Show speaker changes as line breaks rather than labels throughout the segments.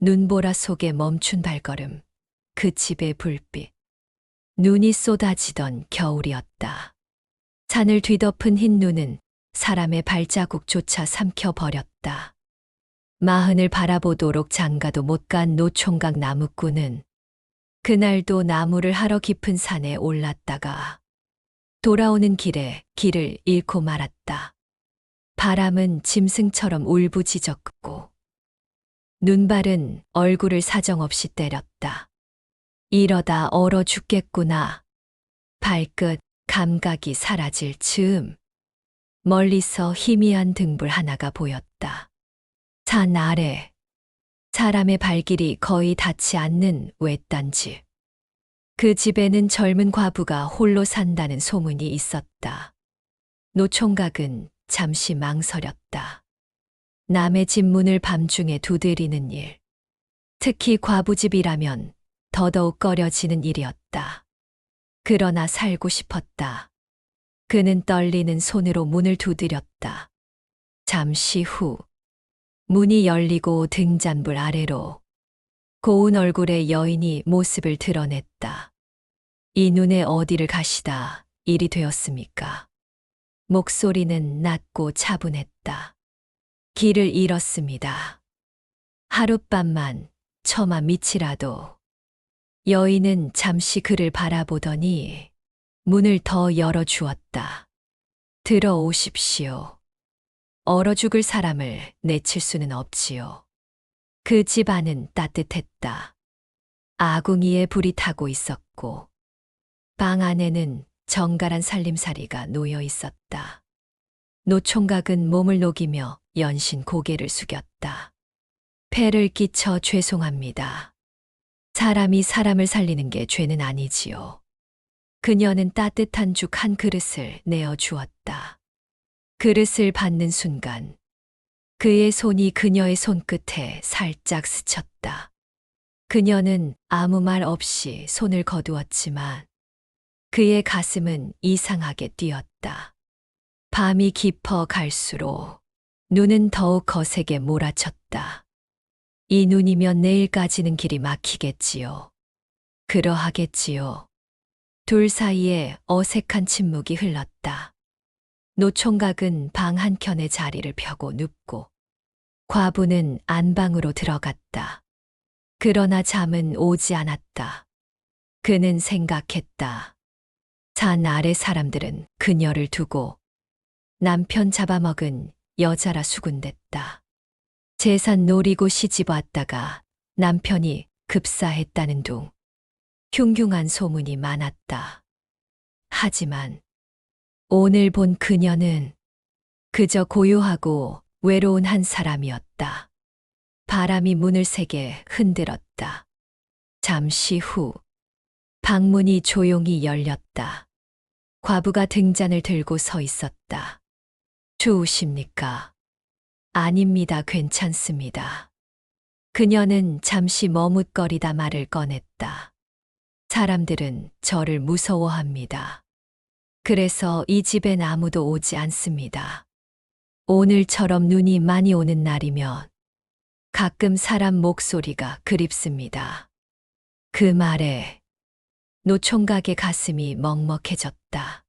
눈보라 속에 멈춘 발걸음, 그 집의 불빛. 눈이 쏟아지던 겨울이었다. 산을 뒤덮은 흰 눈은 사람의 발자국조차 삼켜버렸다. 마흔을 바라보도록 장가도 못 간 노총각 나무꾼은 그날도 나무를 하러 깊은 산에 올랐다가 돌아오는 길에 길을 잃고 말았다. 바람은 짐승처럼 울부짖었고 눈발은 얼굴을 사정없이 때렸다. 이러다 얼어 죽겠구나. 발끝 감각이 사라질 즈음 멀리서 희미한 등불 하나가 보였다. 산 아래 사람의 발길이 거의 닿지 않는 외딴 집. 그 집에는 젊은 과부가 홀로 산다는 소문이 있었다. 노총각은 잠시 망설였다. 남의 집 문을 밤중에 두드리는 일, 특히 과부집이라면 더더욱 꺼려지는 일이었다. 그러나 살고 싶었다. 그는 떨리는 손으로 문을 두드렸다. 잠시 후 문이 열리고 등잔불 아래로 고운 얼굴의 여인이 모습을 드러냈다. 이 눈에 어디를 가시다 일이 되었습니까? 목소리는 낮고 차분했다. 길을 잃었습니다. 하룻밤만 처마 밑이라도. 여인은 잠시 그를 바라보더니 문을 더 열어주었다. 들어오십시오. 얼어 죽을 사람을 내칠 수는 없지요. 그 집 안은 따뜻했다. 아궁이에 불이 타고 있었고 방 안에는 정갈한 살림살이가 놓여 있었다. 노총각은 몸을 녹이며 연신 고개를 숙였다. 폐를 끼쳐 죄송합니다. 사람이 사람을 살리는 게 죄는 아니지요. 그녀는 따뜻한 죽 한 그릇을 내어 주었다. 그릇을 받는 순간 그의 손이 그녀의 손끝에 살짝 스쳤다. 그녀는 아무 말 없이 손을 거두었지만 그의 가슴은 이상하게 뛰었다. 밤이 깊어 갈수록 눈은 더욱 거세게 몰아쳤다. 이 눈이면 내일까지는 길이 막히겠지요. 그러하겠지요. 둘 사이에 어색한 침묵이 흘렀다. 노총각은 방 한켠에 자리를 펴고 눕고 과부는 안방으로 들어갔다. 그러나 잠은 오지 않았다. 그는 생각했다. 산 아래 사람들은 그녀를 두고 남편 잡아먹은 여자라 수군댔다. 재산 노리고 시집 왔다가 남편이 급사했다는 둥 흉흉한 소문이 많았다. 하지만 오늘 본 그녀는 그저 고요하고 외로운 한 사람이었다. 바람이 문을 세게 흔들었다. 잠시 후 방문이 조용히 열렸다. 과부가 등잔을 들고 서 있었다. 추우십니까? 아닙니다. 괜찮습니다. 그녀는 잠시 머뭇거리다 말을 꺼냈다. 사람들은 저를 무서워합니다. 그래서 이 집엔 아무도 오지 않습니다. 오늘처럼 눈이 많이 오는 날이면 가끔 사람 목소리가 그립습니다. 그 말에 노총각의 가슴이 먹먹해졌다.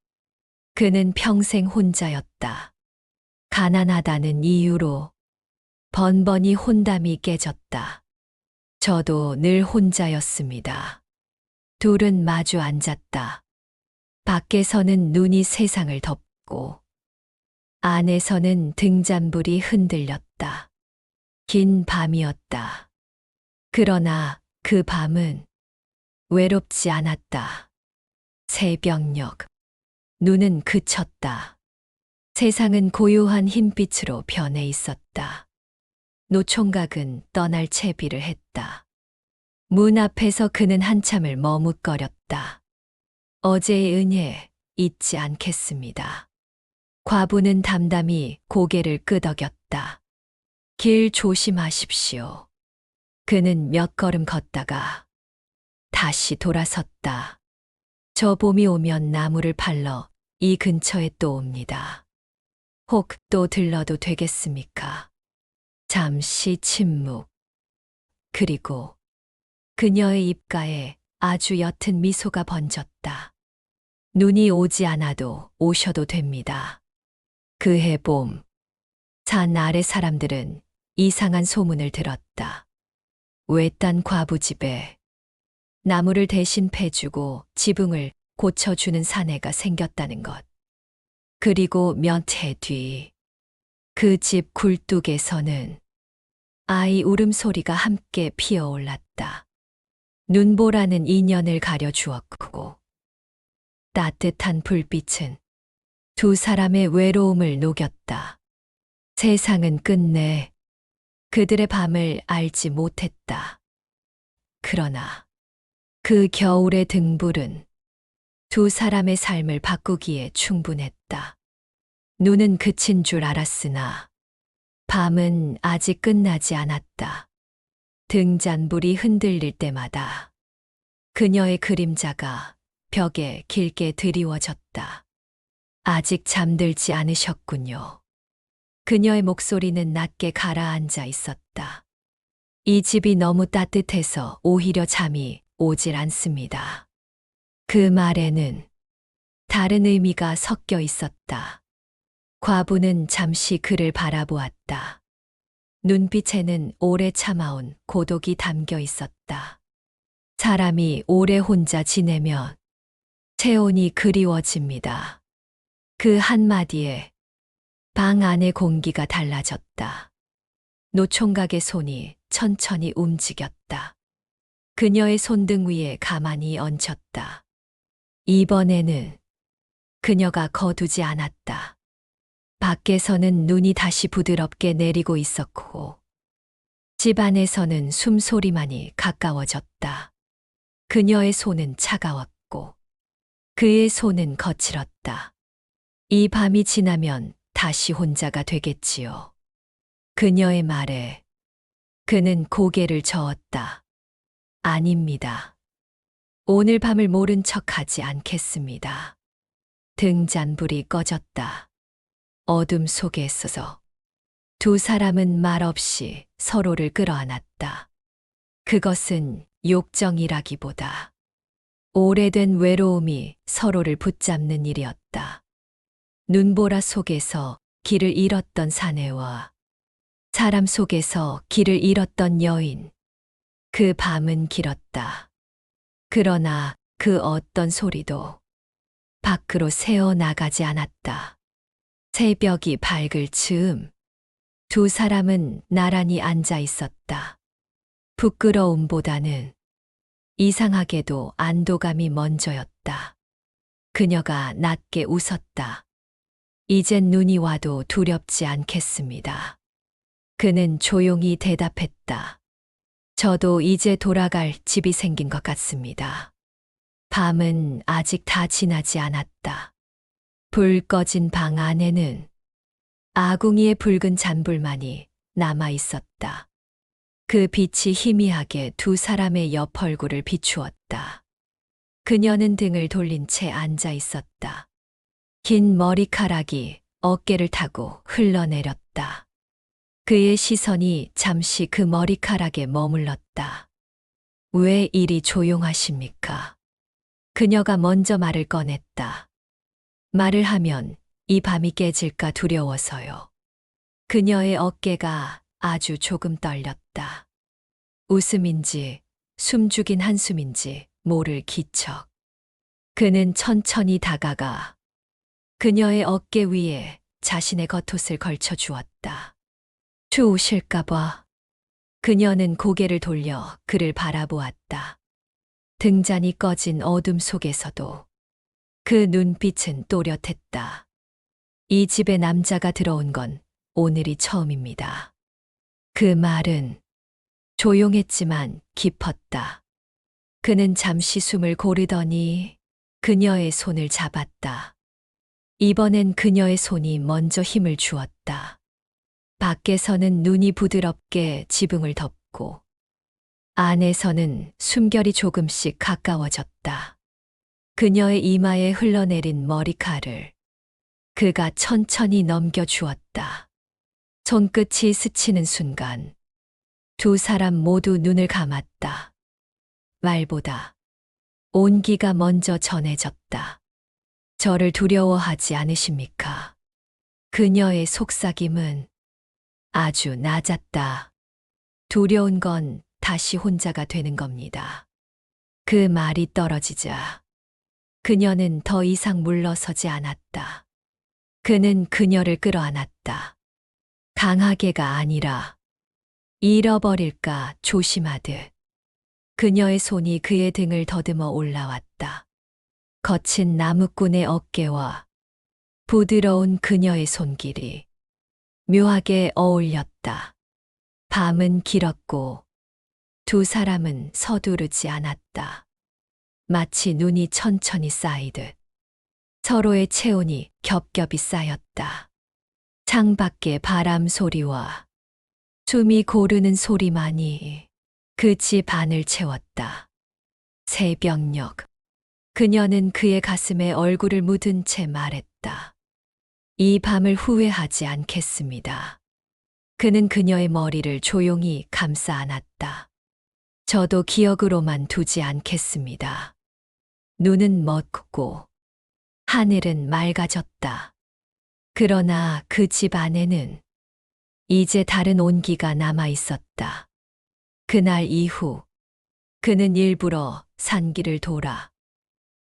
그는 평생 혼자였다. 가난하다는 이유로 번번이 혼담이 깨졌다. 저도 늘 혼자였습니다. 둘은 마주 앉았다. 밖에서는 눈이 세상을 덮고 안에서는 등잔불이 흔들렸다. 긴 밤이었다. 그러나 그 밤은 외롭지 않았다. 새벽녘 눈은 그쳤다. 세상은 고요한 흰빛으로 변해 있었다. 노총각은 떠날 채비를 했다. 문 앞에서 그는 한참을 머뭇거렸다. 어제의 은혜 잊지 않겠습니다. 과부는 담담히 고개를 끄덕였다. 길 조심하십시오. 그는 몇 걸음 걷다가 다시 돌아섰다. 저 봄이 오면 나무를 팔러 이 근처에 또 옵니다. 혹 또 들러도 되겠습니까? 잠시 침묵. 그리고 그녀의 입가에 아주 옅은 미소가 번졌다. 눈이 오지 않아도 오셔도 됩니다. 그해 봄, 산 아래 사람들은 이상한 소문을 들었다. 외딴 과부 집에 나무를 대신 패주고 지붕을 고쳐주는 사내가 생겼다는 것. 그리고 몇 해 뒤, 그 집 굴뚝에서는 아이 울음소리가 함께 피어올랐다. 눈보라는 인연을 가려주었고, 따뜻한 불빛은 두 사람의 외로움을 녹였다. 세상은 끝내 그들의 밤을 알지 못했다. 그러나 그 겨울의 등불은 두 사람의 삶을 바꾸기에 충분했다. 눈은 그친 줄 알았으나 밤은 아직 끝나지 않았다. 등잔불이 흔들릴 때마다 그녀의 그림자가 벽에 길게 드리워졌다. 아직 잠들지 않으셨군요. 그녀의 목소리는 낮게 가라앉아 있었다. 이 집이 너무 따뜻해서 오히려 잠이 오질 않습니다. 그 말에는 다른 의미가 섞여 있었다. 과부는 잠시 그를 바라보았다. 눈빛에는 오래 참아온 고독이 담겨 있었다. 사람이 오래 혼자 지내면 체온이 그리워집니다. 그 한마디에 방 안의 공기가 달라졌다. 노총각의 손이 천천히 움직였다. 그녀의 손등 위에 가만히 얹혔다. 이번에는 그녀가 거두지 않았다. 밖에서는 눈이 다시 부드럽게 내리고 있었고, 집 안에서는 숨소리만이 가까워졌다. 그녀의 손은 차가웠고, 그의 손은 거칠었다. 이 밤이 지나면 다시 혼자가 되겠지요. 그녀의 말에 그는 고개를 저었다. 아닙니다. 오늘 밤을 모른 척하지 않겠습니다. 등잔불이 꺼졌다. 어둠 속에 서서 두 사람은 말없이 서로를 끌어안았다. 그것은 욕정이라기보다 오래된 외로움이 서로를 붙잡는 일이었다. 눈보라 속에서 길을 잃었던 사내와 사람 속에서 길을 잃었던 여인. 그 밤은 길었다. 그러나 그 어떤 소리도 밖으로 새어나가지 않았다. 새벽이 밝을 즈음 두 사람은 나란히 앉아 있었다. 부끄러움보다는 이상하게도 안도감이 먼저였다. 그녀가 낮게 웃었다. 이젠 눈이 와도 두렵지 않겠습니다. 그는 조용히 대답했다. 저도 이제 돌아갈 집이 생긴 것 같습니다. 밤은 아직 다 지나지 않았다. 불 꺼진 방 안에는 아궁이의 붉은 잔불만이 남아 있었다. 그 빛이 희미하게 두 사람의 옆 얼굴을 비추었다. 그녀는 등을 돌린 채 앉아 있었다. 긴 머리카락이 어깨를 타고 흘러내렸다. 그의 시선이 잠시 그 머리카락에 머물렀다. 왜 이리 조용하십니까? 그녀가 먼저 말을 꺼냈다. 말을 하면 이 밤이 깨질까 두려워서요. 그녀의 어깨가 아주 조금 떨렸다. 웃음인지 숨죽인 한숨인지 모를 기척. 그는 천천히 다가가 그녀의 어깨 위에 자신의 겉옷을 걸쳐 주었다. 추우실까봐. 그녀는 고개를 돌려 그를 바라보았다. 등잔이 꺼진 어둠 속에서도 그 눈빛은 또렷했다. 이 집에 남자가 들어온 건 오늘이 처음입니다. 그 말은 조용했지만 깊었다. 그는 잠시 숨을 고르더니 그녀의 손을 잡았다. 이번엔 그녀의 손이 먼저 힘을 주었다. 밖에서는 눈이 부드럽게 지붕을 덮고 안에서는 숨결이 조금씩 가까워졌다. 그녀의 이마에 흘러내린 머리카락을 그가 천천히 넘겨주었다. 손끝이 스치는 순간 두 사람 모두 눈을 감았다. 말보다 온기가 먼저 전해졌다. 저를 두려워하지 않으십니까? 그녀의 속삭임은 아주 낮았다. 두려운 건 다시 혼자가 되는 겁니다. 그 말이 떨어지자 그녀는 더 이상 물러서지 않았다. 그는 그녀를 끌어안았다. 강하게가 아니라 잃어버릴까 조심하듯. 그녀의 손이 그의 등을 더듬어 올라왔다. 거친 나무꾼의 어깨와 부드러운 그녀의 손길이 묘하게 어울렸다. 밤은 길었고 두 사람은 서두르지 않았다. 마치 눈이 천천히 쌓이듯 서로의 체온이 겹겹이 쌓였다. 창밖의 바람 소리와 숨이 고르는 소리만이 그 집 안을 채웠다. 새벽녘, 그녀는 그의 가슴에 얼굴을 묻은 채 말했다. 이 밤을 후회하지 않겠습니다. 그는 그녀의 머리를 조용히 감싸 안았다. 저도 기억으로만 두지 않겠습니다. 눈은 멎고 하늘은 맑아졌다. 그러나 그 집 안에는 이제 다른 온기가 남아 있었다. 그날 이후 그는 일부러 산길을 돌아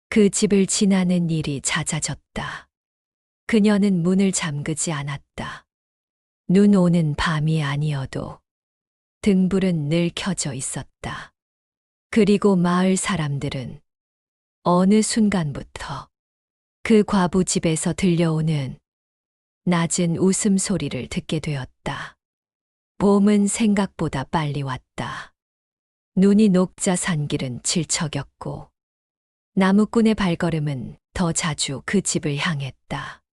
그 집을 지나는 일이 잦아졌다. 그녀는 문을 잠그지 않았다. 눈 오는 밤이 아니어도 등불은 늘 켜져 있었다. 그리고 마을 사람들은 어느 순간부터 그 과부 집에서 들려오는 낮은 웃음소리를 듣게 되었다. 봄은 생각보다 빨리 왔다. 눈이 녹자 산길은 질척였고 나무꾼의 발걸음은 더 자주 그 집을 향했다.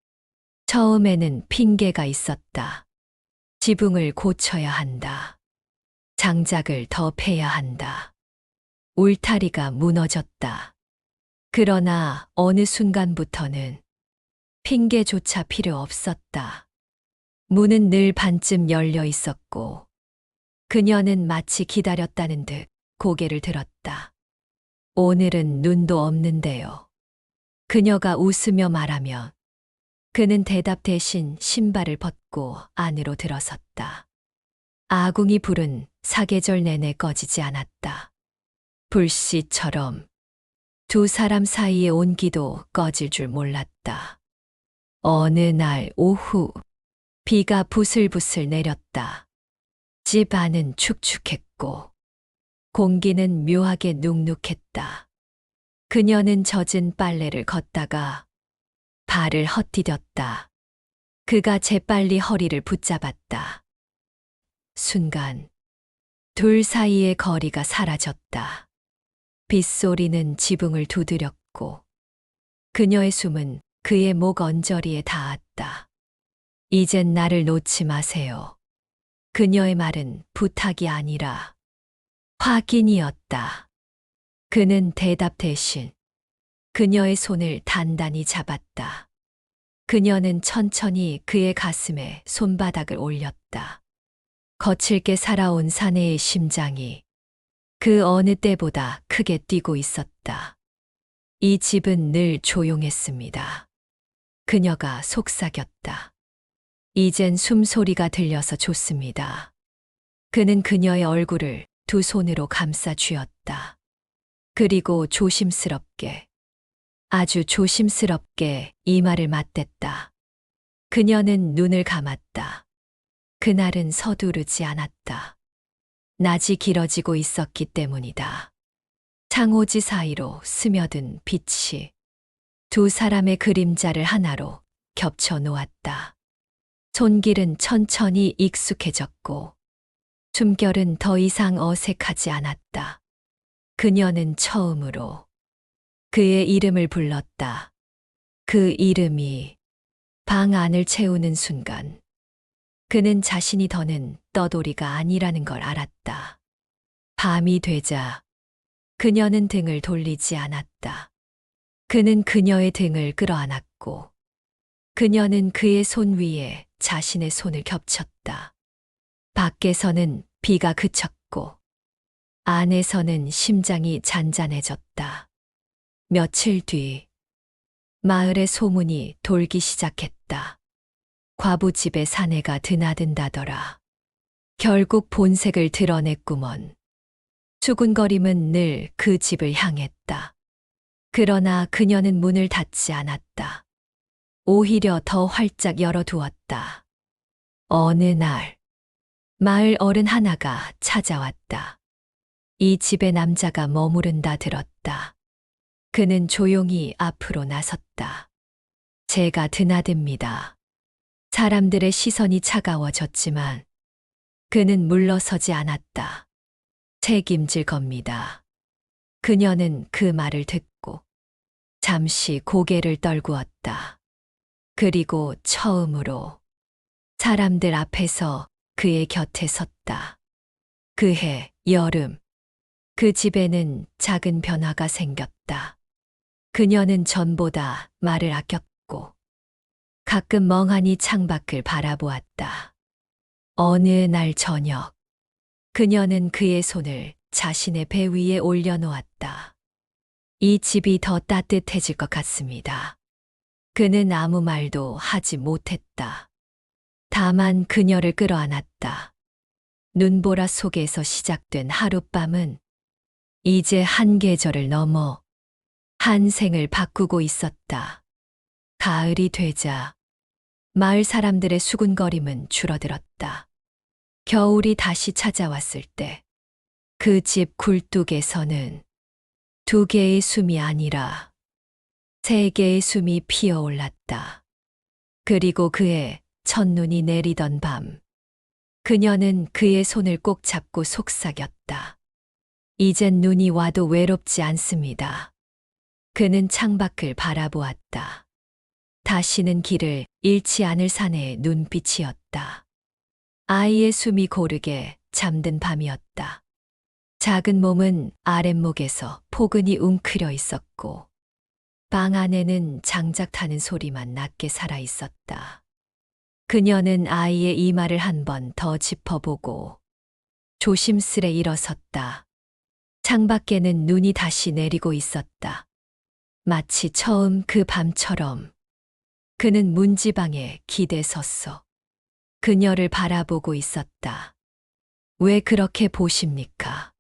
처음에는 핑계가 있었다. 지붕을 고쳐야 한다. 장작을 더 패야 한다. 울타리가 무너졌다. 그러나 어느 순간부터는 핑계조차 필요 없었다. 문은 늘 반쯤 열려 있었고 그녀는 마치 기다렸다는 듯 고개를 들었다. 오늘은 눈도 없는데요. 그녀가 웃으며 말하며 그는 대답 대신 신발을 벗고 안으로 들어섰다. 아궁이 불은 사계절 내내 꺼지지 않았다. 불씨처럼 두 사람 사이의 온기도 꺼질 줄 몰랐다. 어느 날 오후 비가 부슬부슬 내렸다. 집 안은 축축했고 공기는 묘하게 눅눅했다. 그녀는 젖은 빨래를 걷다가 발을 헛디뎠다. 그가 재빨리 허리를 붙잡았다. 순간 둘 사이의 거리가 사라졌다. 빗소리는 지붕을 두드렸고 그녀의 숨은 그의 목 언저리에 닿았다. 이젠 나를 놓지 마세요. 그녀의 말은 부탁이 아니라 확인이었다. 그는 대답 대신 그녀의 손을 단단히 잡았다. 그녀는 천천히 그의 가슴에 손바닥을 올렸다. 거칠게 살아온 사내의 심장이 그 어느 때보다 크게 뛰고 있었다. 이 집은 늘 조용했습니다. 그녀가 속삭였다. 이젠 숨소리가 들려서 좋습니다. 그는 그녀의 얼굴을 두 손으로 감싸 쥐었다. 그리고 조심스럽게, 아주 조심스럽게 이마를 맞댔다. 그녀는 눈을 감았다. 그날은 서두르지 않았다. 낮이 길어지고 있었기 때문이다. 창호지 사이로 스며든 빛이 두 사람의 그림자를 하나로 겹쳐 놓았다. 손길은 천천히 익숙해졌고 숨결은 더 이상 어색하지 않았다. 그녀는 처음으로 그의 이름을 불렀다. 그 이름이 방 안을 채우는 순간 그는 자신이 더는 떠돌이가 아니라는 걸 알았다. 밤이 되자 그녀는 등을 돌리지 않았다. 그는 그녀의 등을 끌어안았고 그녀는 그의 손 위에 자신의 손을 겹쳤다. 밖에서는 비가 그쳤고 안에서는 심장이 잔잔해졌다. 며칠 뒤 마을의 소문이 돌기 시작했다. 과부집에 사내가 드나든다더라. 결국 본색을 드러냈구먼. 수군거림은 늘 그 집을 향했다. 그러나 그녀는 문을 닫지 않았다. 오히려 더 활짝 열어두었다. 어느 날 마을 어른 하나가 찾아왔다. 이 집에 남자가 머무른다 들었다. 그는 조용히 앞으로 나섰다. 제가 드나듭니다. 사람들의 시선이 차가워졌지만 그는 물러서지 않았다. 책임질 겁니다. 그녀는 그 말을 듣고 잠시 고개를 떨구었다. 그리고 처음으로 사람들 앞에서 그의 곁에 섰다. 그해 여름 그 집에는 작은 변화가 생겼다. 그녀는 전보다 말을 아꼈고 가끔 멍하니 창밖을 바라보았다. 어느 날 저녁 그녀는 그의 손을 자신의 배 위에 올려놓았다. 이 집이 더 따뜻해질 것 같습니다. 그는 아무 말도 하지 못했다. 다만 그녀를 끌어안았다. 눈보라 속에서 시작된 하룻밤은 이제 한 계절을 넘어 한 생을 바꾸고 있었다. 가을이 되자 마을 사람들의 수군거림은 줄어들었다. 겨울이 다시 찾아왔을 때 그 집 굴뚝에서는 두 개의 숨이 아니라 세 개의 숨이 피어올랐다. 그리고 그의 첫눈이 내리던 밤, 그녀는 그의 손을 꼭 잡고 속삭였다. 이젠 눈이 와도 외롭지 않습니다. 그는 창밖을 바라보았다. 다시는 길을 잃지 않을 사내의 눈빛이었다. 아이의 숨이 고르게 잠든 밤이었다. 작은 몸은 아랫목에서 포근히 웅크려 있었고 방 안에는 장작 타는 소리만 낮게 살아 있었다. 그녀는 아이의 이마를 한 번 더 짚어보고 조심스레 일어섰다. 창밖에는 눈이 다시 내리고 있었다. 마치 처음 그 밤처럼 그는 문지방에 기대 섰어. 그녀를 바라보고 있었다. 왜 그렇게 보십니까?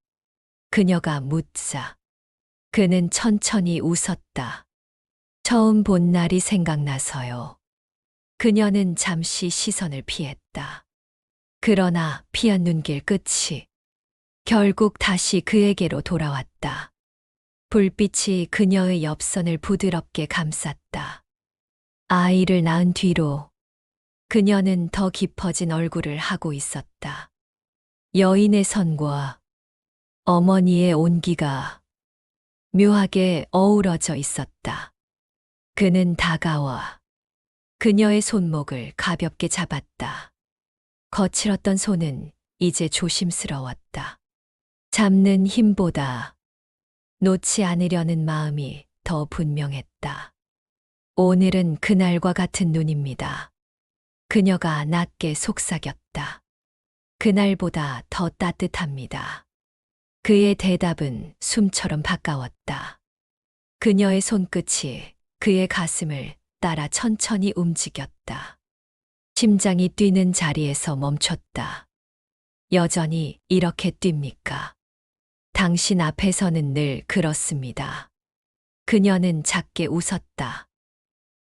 그녀가 묻자 그는 천천히 웃었다. 처음 본 날이 생각나서요. 그녀는 잠시 시선을 피했다. 그러나 피한 눈길 끝이 결국 다시 그에게로 돌아왔다. 불빛이 그녀의 옆선을 부드럽게 감쌌다. 아이를 낳은 뒤로 그녀는 더 깊어진 얼굴을 하고 있었다. 여인의 선과 어머니의 온기가 묘하게 어우러져 있었다. 그는 다가와 그녀의 손목을 가볍게 잡았다. 거칠었던 손은 이제 조심스러웠다. 잡는 힘보다 놓지 않으려는 마음이 더 분명했다. 오늘은 그날과 같은 눈입니다. 그녀가 낮게 속삭였다. 그날보다 더 따뜻합니다. 그의 대답은 숨처럼 가까웠다. 그녀의 손끝이 그의 가슴을 따라 천천히 움직였다. 심장이 뛰는 자리에서 멈췄다. 여전히 이렇게 뜁니까? 당신 앞에서는 늘 그렇습니다. 그녀는 작게 웃었다.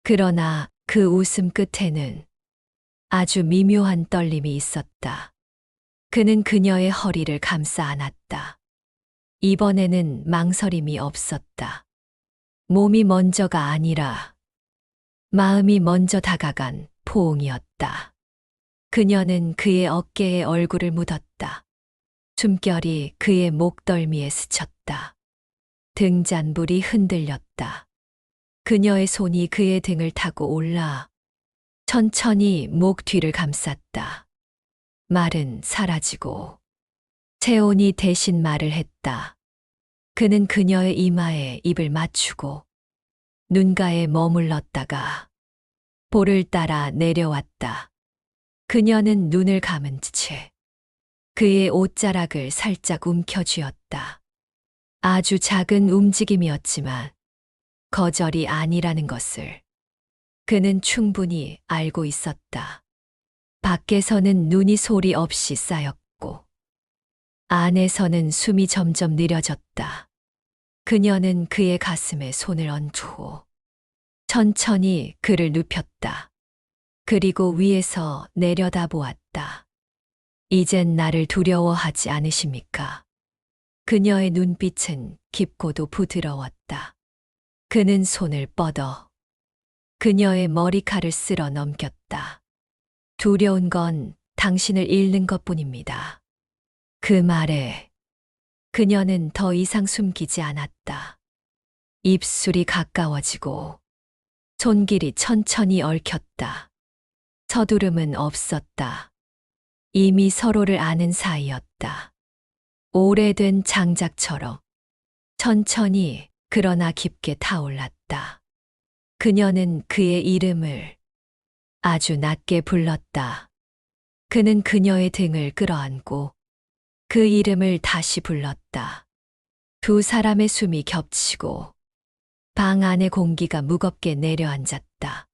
그러나 그 웃음 끝에는 아주 미묘한 떨림이 있었다. 그는 그녀의 허리를 감싸 안았다. 이번에는 망설임이 없었다. 몸이 먼저가 아니라 마음이 먼저 다가간 포옹이었다. 그녀는 그의 어깨에 얼굴을 묻었다. 숨결이 그의 목덜미에 스쳤다. 등잔불이 흔들렸다. 그녀의 손이 그의 등을 타고 올라 천천히 목 뒤를 감쌌다. 말은 사라지고 체온이 대신 말을 했다. 그는 그녀의 이마에 입을 맞추고 눈가에 머물렀다가 볼을 따라 내려왔다. 그녀는 눈을 감은 채 그의 옷자락을 살짝 움켜쥐었다. 아주 작은 움직임이었지만 거절이 아니라는 것을 그는 충분히 알고 있었다. 밖에서는 눈이 소리 없이 쌓였고 안에서는 숨이 점점 느려졌다. 그녀는 그의 가슴에 손을 얹고 천천히 그를 눕혔다. 그리고 위에서 내려다보았다. 이젠 나를 두려워하지 않으십니까? 그녀의 눈빛은 깊고도 부드러웠다. 그는 손을 뻗어 그녀의 머리칼을 쓸어 넘겼다. 두려운 건 당신을 잃는 것뿐입니다. 그 말에 그녀는 더 이상 숨기지 않았다. 입술이 가까워지고 손길이 천천히 얽혔다. 서두름은 없었다. 이미 서로를 아는 사이였다. 오래된 장작처럼 천천히 그러나 깊게 타올랐다. 그녀는 그의 이름을 아주 낮게 불렀다. 그는 그녀의 등을 끌어안고 그 이름을 다시 불렀다. 두 사람의 숨이 겹치고 방 안의 공기가 무겁게 내려앉았다.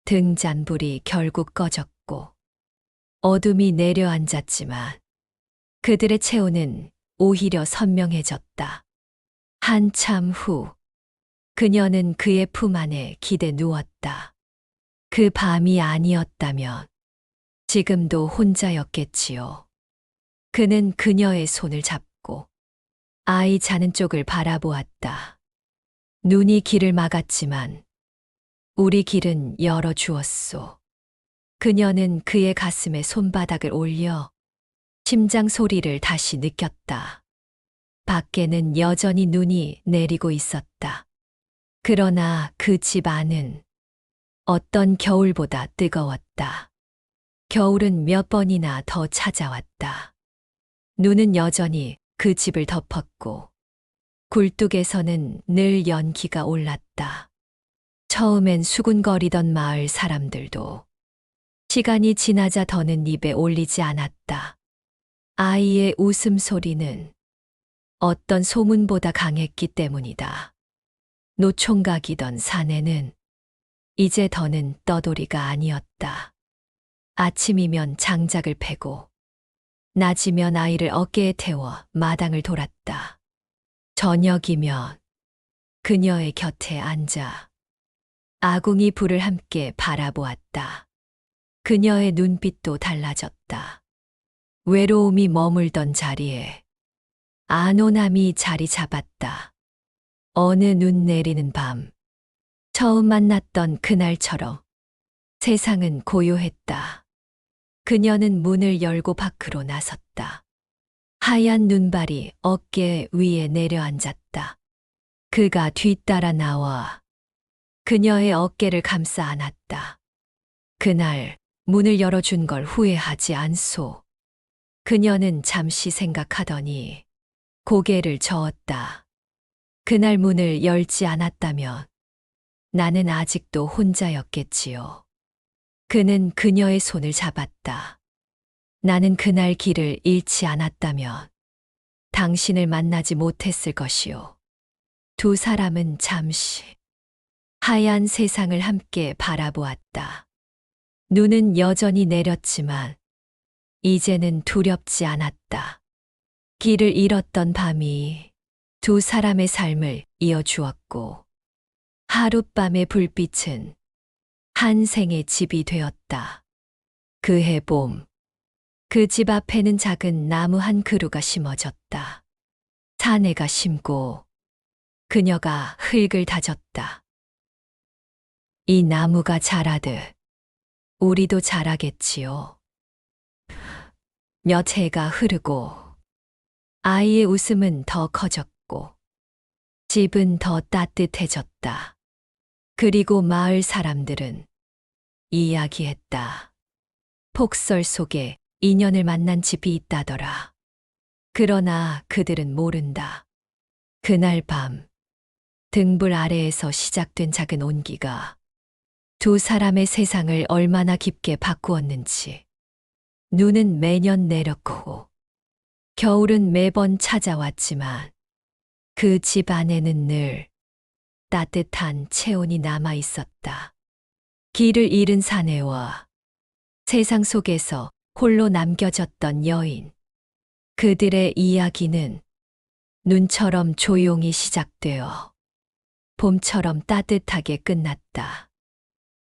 등잔불이 결국 꺼졌고 어둠이 내려앉았지만 그들의 체온은 오히려 선명해졌다. 한참 후 그녀는 그의 품 안에 기대 누웠다. 그 밤이 아니었다면 지금도 혼자였겠지요. 그는 그녀의 손을 잡고 아이 자는 쪽을 바라보았다. 눈이 길을 막았지만 우리 길은 열어주었소. 그녀는 그의 가슴에 손바닥을 올려 심장 소리를 다시 느꼈다. 밖에는 여전히 눈이 내리고 있었다. 그러나 그 집 안은 어떤 겨울보다 뜨거웠다. 겨울은 몇 번이나 더 찾아왔다. 눈은 여전히 그 집을 덮었고 굴뚝에서는 늘 연기가 올랐다. 처음엔 수군거리던 마을 사람들도 시간이 지나자 더는 입에 올리지 않았다. 아이의 웃음소리는 어떤 소문보다 강했기 때문이다. 노총각이던 사내는 이제 더는 떠돌이가 아니었다. 아침이면 장작을 패고 낮이면 아이를 어깨에 태워 마당을 돌았다. 저녁이면 그녀의 곁에 앉아 아궁이 불을 함께 바라보았다. 그녀의 눈빛도 달라졌다. 외로움이 머물던 자리에 안온함이 자리 잡았다. 어느 눈 내리는 밤, 처음 만났던 그날처럼 세상은 고요했다. 그녀는 문을 열고 밖으로 나섰다. 하얀 눈발이 어깨 위에 내려앉았다. 그가 뒤따라 나와 그녀의 어깨를 감싸 안았다. 그날 문을 열어준 걸 후회하지 않소. 그녀는 잠시 생각하더니 고개를 저었다. 그날 문을 열지 않았다면 나는 아직도 혼자였겠지요. 그는 그녀의 손을 잡았다. 나는 그날 길을 잃지 않았다면 당신을 만나지 못했을 것이요. 두 사람은 잠시 하얀 세상을 함께 바라보았다. 눈은 여전히 내렸지만 이제는 두렵지 않았다. 길을 잃었던 밤이 두 사람의 삶을 이어주었고 하룻밤의 불빛은 한 생의 집이 되었다. 그해 봄, 그 집 앞에는 작은 나무 한 그루가 심어졌다. 사내가 심고 그녀가 흙을 다졌다. 이 나무가 자라듯 우리도 자라겠지요. 몇 해가 흐르고 아이의 웃음은 더 커졌고 집은 더 따뜻해졌다. 그리고 마을 사람들은 이야기했다. 폭설 속에 인연을 만난 집이 있다더라. 그러나 그들은 모른다. 그날 밤 등불 아래에서 시작된 작은 온기가 두 사람의 세상을 얼마나 깊게 바꾸었는지. 눈은 매년 내렸고 겨울은 매번 찾아왔지만 그 집 안에는 늘 따뜻한 체온이 남아 있었다. 길을 잃은 사내와 세상 속에서 홀로 남겨졌던 여인. 그들의 이야기는 눈처럼 조용히 시작되어 봄처럼 따뜻하게 끝났다.